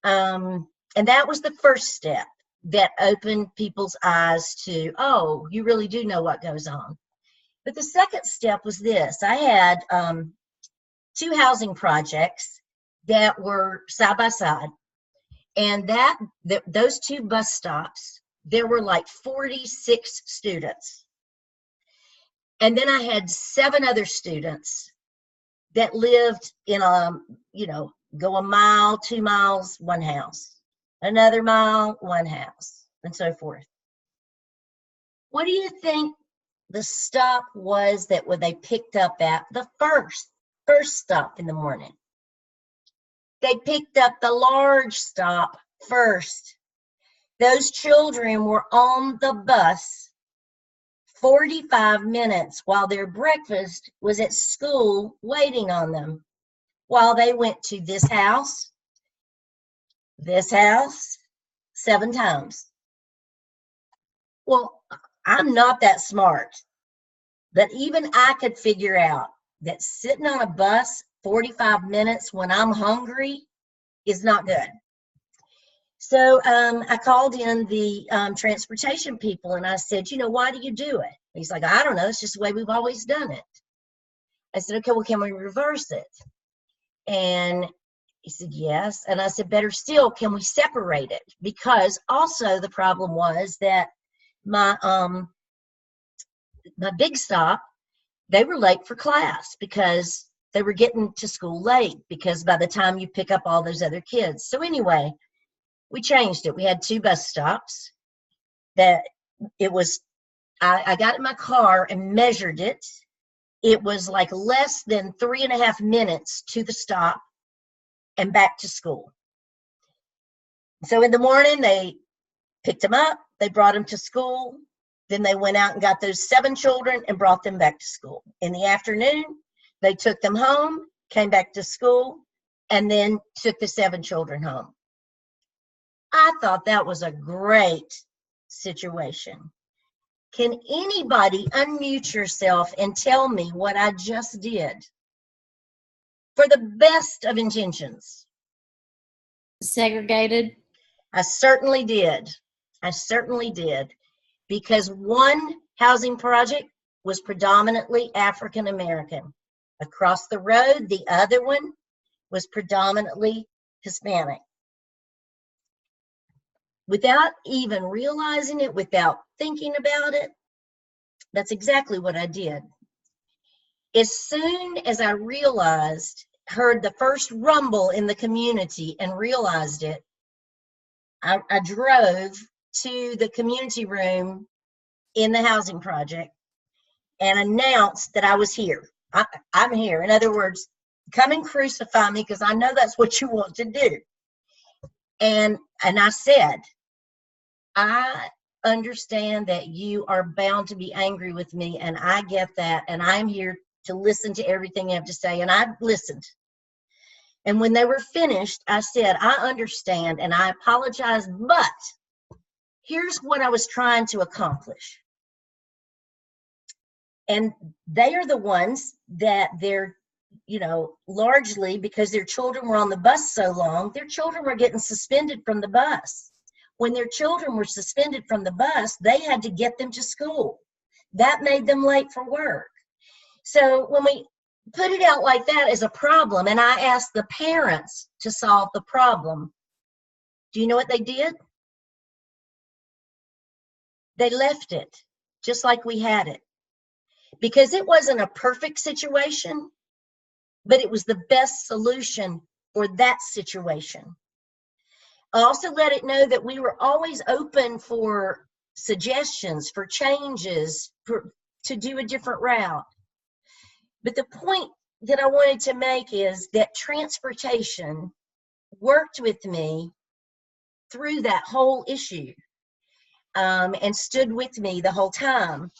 And that was the first step that opened people's eyes to, oh, you really do know what goes on. But the second step was this. I had 2 housing projects that were side by side. And those 2 bus stops, there were like 46 students. And then I had 7 other students that lived in go a mile, 2 miles, one house, another mile, one house, and so forth. What do you think the stop was that when they picked up at the first stop in the morning? They picked up the large stop first. Those children were on the bus 45 minutes while their breakfast was at school waiting on them, while they went to this house 7 times. Well, I'm not that smart, but even I could figure out that sitting on a bus 45 minutes when I'm hungry is not good. So I called in the transportation people and I said, why do you do it? He's like, I don't know. It's just the way we've always done it. I said, okay, well, can we reverse it? And he said, yes. And I said, better still, can we separate it? Because also the problem was that my big stop, they were late for class because they were getting to school late, because by the time you pick up all those other kids. So anyway, we changed it. We had 2 bus stops. That it was, I got in my car and measured it. It was like less than 3.5 minutes to the stop and back to school. So in the morning, they picked them up, they brought them to school. Then they went out and got those 7 children and brought them back to school. In the afternoon, they took them home, came back to school, and then took the 7 children home. I thought that was a great situation. Can anybody unmute yourself and tell me what I just did? For the best of intentions. Segregated. I certainly did. Because one housing project was predominantly African American. Across the road, the other one was predominantly Hispanic. Without even realizing it, without thinking about it, that's exactly what I did. As soon as I heard the first rumble in the community and realized it, I drove to the community room in the housing project and announced that I was here. I'm here. In other words, come and crucify me, because I know that's what you want to do. And I said, I understand that you are bound to be angry with me, and I get that, and I'm here to listen to everything you have to say. And I listened. And when they were finished, I said, I understand and I apologize, but here's what I was trying to accomplish. And they are the ones that they're, largely because their children were on the bus so long, their children were getting suspended from the bus. When their children were suspended from the bus, they had to get them to school. That made them late for work. So when we put it out like that as a problem, and I asked the parents to solve the problem, do you know what they did? They left it just like we had it. Because it wasn't a perfect situation, but it was the best solution for that situation. I also let it know that we were always open for suggestions, for changes, to do a different route. But the point that I wanted to make is that transportation worked with me through that whole issue, and stood with me the whole time,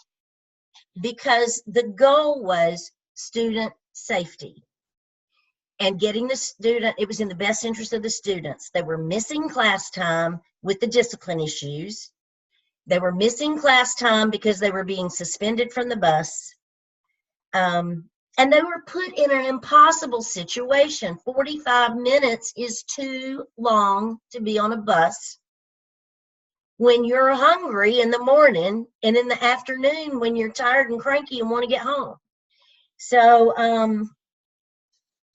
because the goal was student safety and getting the student. It was in the best interest of the students. They were missing class time with the discipline issues. They were missing class time because they were being suspended from the bus. And they were put in an impossible situation. 45 minutes is too long to be on a bus when you're hungry in the morning, and in the afternoon when you're tired and cranky and want to get home. So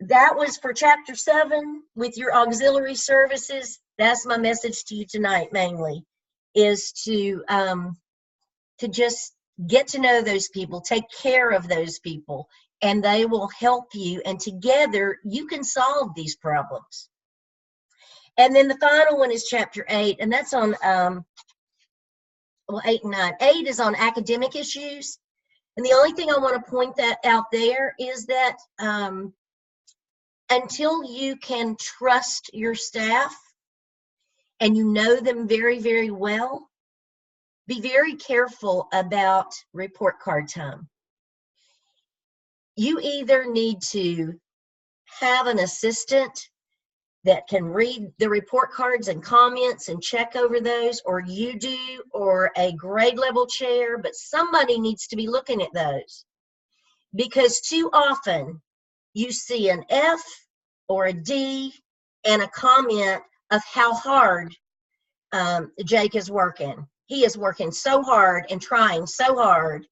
that was for Chapter 7 with your auxiliary services. That's my message to you tonight, mainly, is to just get to know those people, take care of those people, and they will help you, and together you can solve these problems. And then the final one is Chapter 8, and that's on well, 8 and 9. 8 is on academic issues. And the only thing I want to point that out there is that until you can trust your staff and you know them very, very well, be very careful about report card time. You either need to have an assistant that can read the report cards and comments and check over those, or you do, or a grade level chair, but somebody needs to be looking at those. Because too often you see an F or a D and a comment of how hard Jake is working. He is working so hard and trying so hard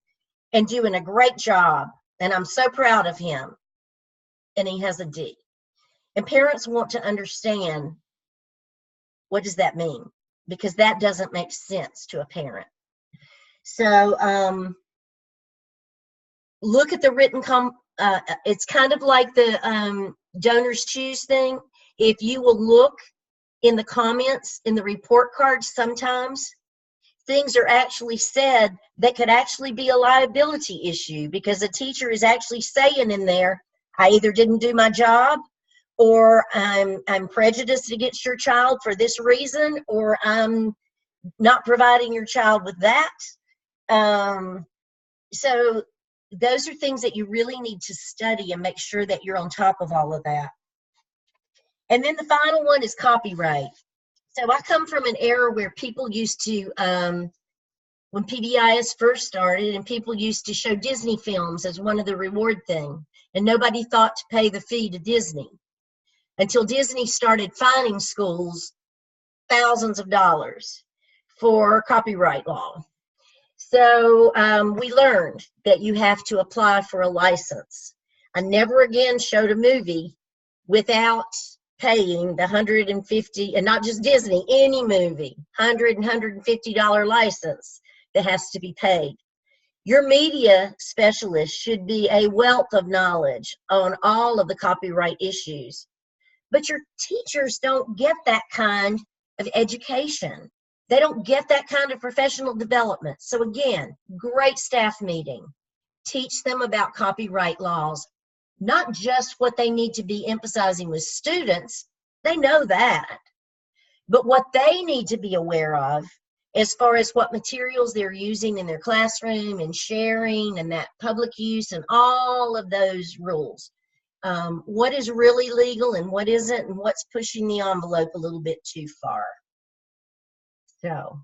and doing a great job, and I'm so proud of him. And he has a D. And parents want to understand, what does that mean? Because that doesn't make sense to a parent. So look at the written, it's kind of like the donors choose thing. If you will look in the comments, in the report cards, sometimes things are actually said that could actually be a liability issue, because a teacher is actually saying in there, I either didn't do my job, or I'm prejudiced against your child for this reason, or I'm not providing your child with that. So those are things that you really need to study and make sure that you're on top of all of that. And then the final one is copyright. So I come from an era where people used to, when PBIS first started, and people used to show Disney films as one of the reward things, and nobody thought to pay the fee to Disney until Disney started fining schools thousands of dollars for copyright law. So we learned that you have to apply for a license. I never again showed a movie without paying the $150, and not just Disney, any movie, $100 and $150 license that has to be paid. Your media specialist should be a wealth of knowledge on all of the copyright issues. But your teachers don't get that kind of education. They don't get that kind of professional development. So again, great staff meeting. Teach them about copyright laws, not just what they need to be emphasizing with students. They know that. But what they need to be aware of as far as what materials they're using in their classroom and sharing and that public use and all of those rules. What is really legal and what isn't, and what's pushing the envelope a little bit too far. So,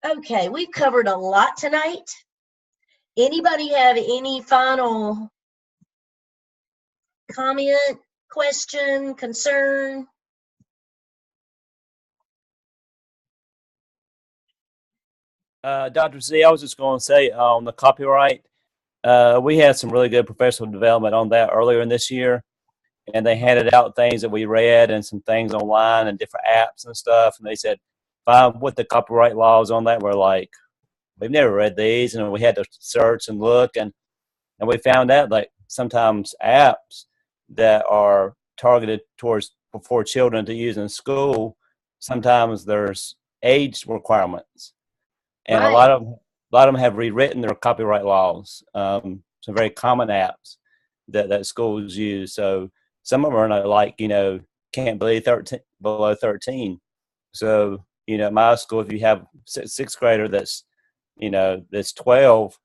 okay, we've covered a lot tonight. Anybody have any final comment, question, concern? Dr. Z, I was just going to say on the copyright, we had some really good professional development on that earlier in this year, and they handed out things that we read and some things online and different apps and stuff, and they said, find what the copyright laws on that. We're like, we've never read these, and we had to search and look, and we found out like sometimes apps that are targeted towards for children to use in school, sometimes there's age requirements, and Right. a lot of them have rewritten their copyright laws. Some very common apps that schools use. So some of them are not like, can't be below 13. So, at my school, if you have sixth grader that's 12,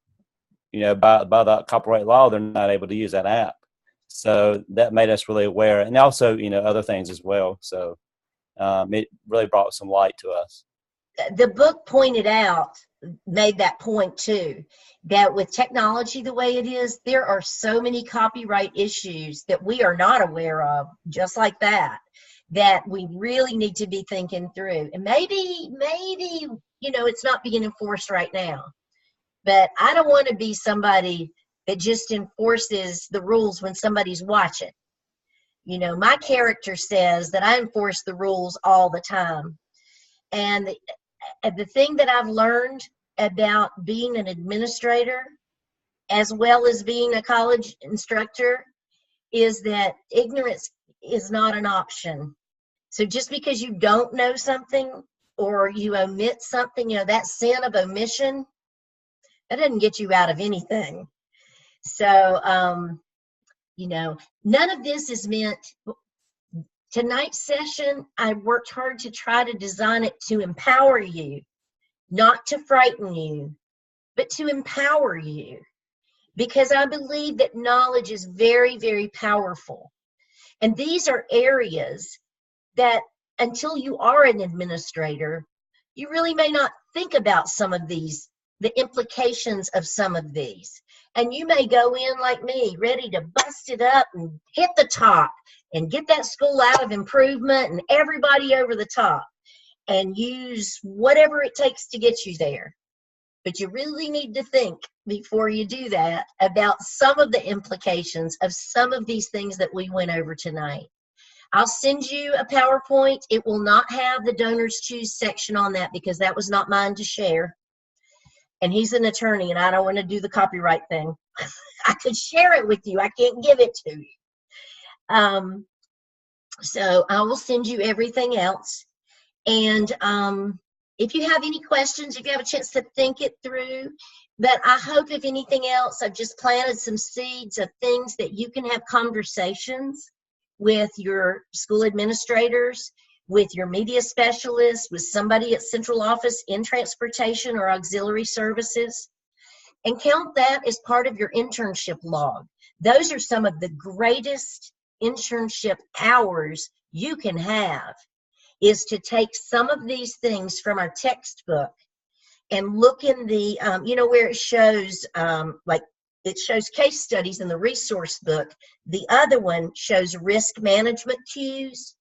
by the copyright law, they're not able to use that app. So that made us really aware, and also, other things as well. So it really brought some light to us. The book made that point too, that with technology the way it is, there are so many copyright issues that we are not aware of, just like that we really need to be thinking through. And maybe, it's not being enforced right now. But I don't want to be somebody that just enforces the rules when somebody's watching. My character says that I enforce the rules all the time. And the thing that I've learned about being an administrator as well as being a college instructor is that ignorance is not an option. So just because you don't know something or you omit something, that sin of omission, that doesn't get you out of anything. So, none of this is meant. Tonight's session, I worked hard to try to design it to empower you, not to frighten you, but to empower you. Because I believe that knowledge is very, very powerful. And these are areas that until you are an administrator, you really may not think about some of these, the implications of some of these. And you may go in like me, ready to bust it up and hit the top and get that school out of improvement and everybody over the top and use whatever it takes to get you there. But you really need to think before you do that about some of the implications of some of these things that we went over tonight. I'll send you a PowerPoint. It will not have the donors choose section on that because that was not mine to share. And he's an attorney and I don't want to do the copyright thing. I could share it with you. I can't give it to you. So I will send you everything else. And if you have any questions, if you have a chance to think it through, but I hope if anything else, I've just planted some seeds of things that you can have conversations with your school administrators, with your media specialists, with somebody at central office in transportation or auxiliary services, and count that as part of your internship log. Those are some of the greatest internship hours you can have, is to take some of these things from our textbook and look in the, where it shows, it shows case studies in the resource book. The other one shows risk management cues.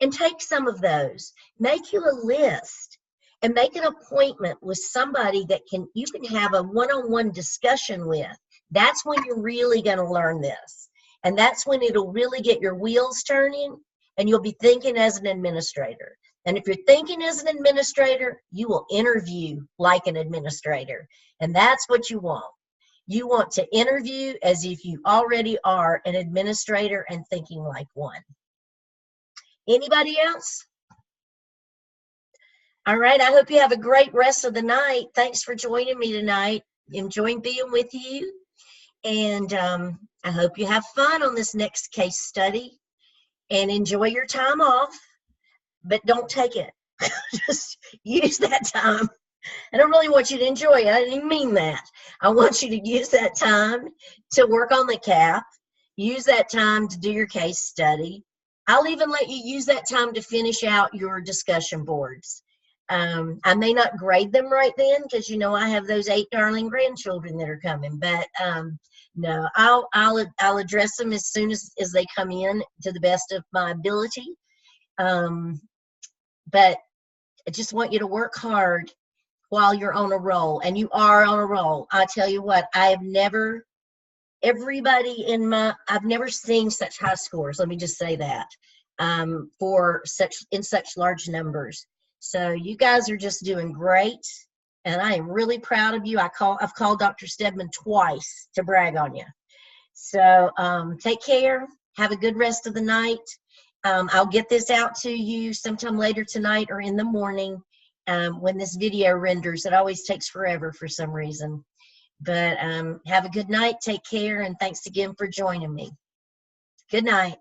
And take some of those. Make you a list and make an appointment with somebody that you can have a one-on-one discussion with. That's when you're really going to learn this. And that's when it'll really get your wheels turning and you'll be thinking as an administrator. And if you're thinking as an administrator, you will interview like an administrator. And that's what you want. You want to interview as if you already are an administrator and thinking like one. Anybody else? All right, I hope you have a great rest of the night. Thanks for joining me tonight. Enjoying being with you. And I hope you have fun on this next case study and enjoy your time off, but don't take it. Just use that time. I don't really want you to enjoy it. I didn't even mean that. I want you to use that time to work on the CAP. Use that time to do your case study. I'll even let you use that time to finish out your discussion boards. I may not grade them right then because I have those 8 darling grandchildren that are coming. But no, I'll address them as soon as they come in to the best of my ability. But I just want you to work hard while you're on a roll, and you are on a roll. I tell you what, I've never seen such high scores. Let me just say that in such large numbers. So you guys are just doing great, and I am really proud of you. I've called Dr. Stedman twice to brag on you. So take care. Have a good rest of the night. I'll get this out to you sometime later tonight or in the morning when this video renders. It always takes forever for some reason. But have a good night. Take care, and thanks again for joining me. Good night.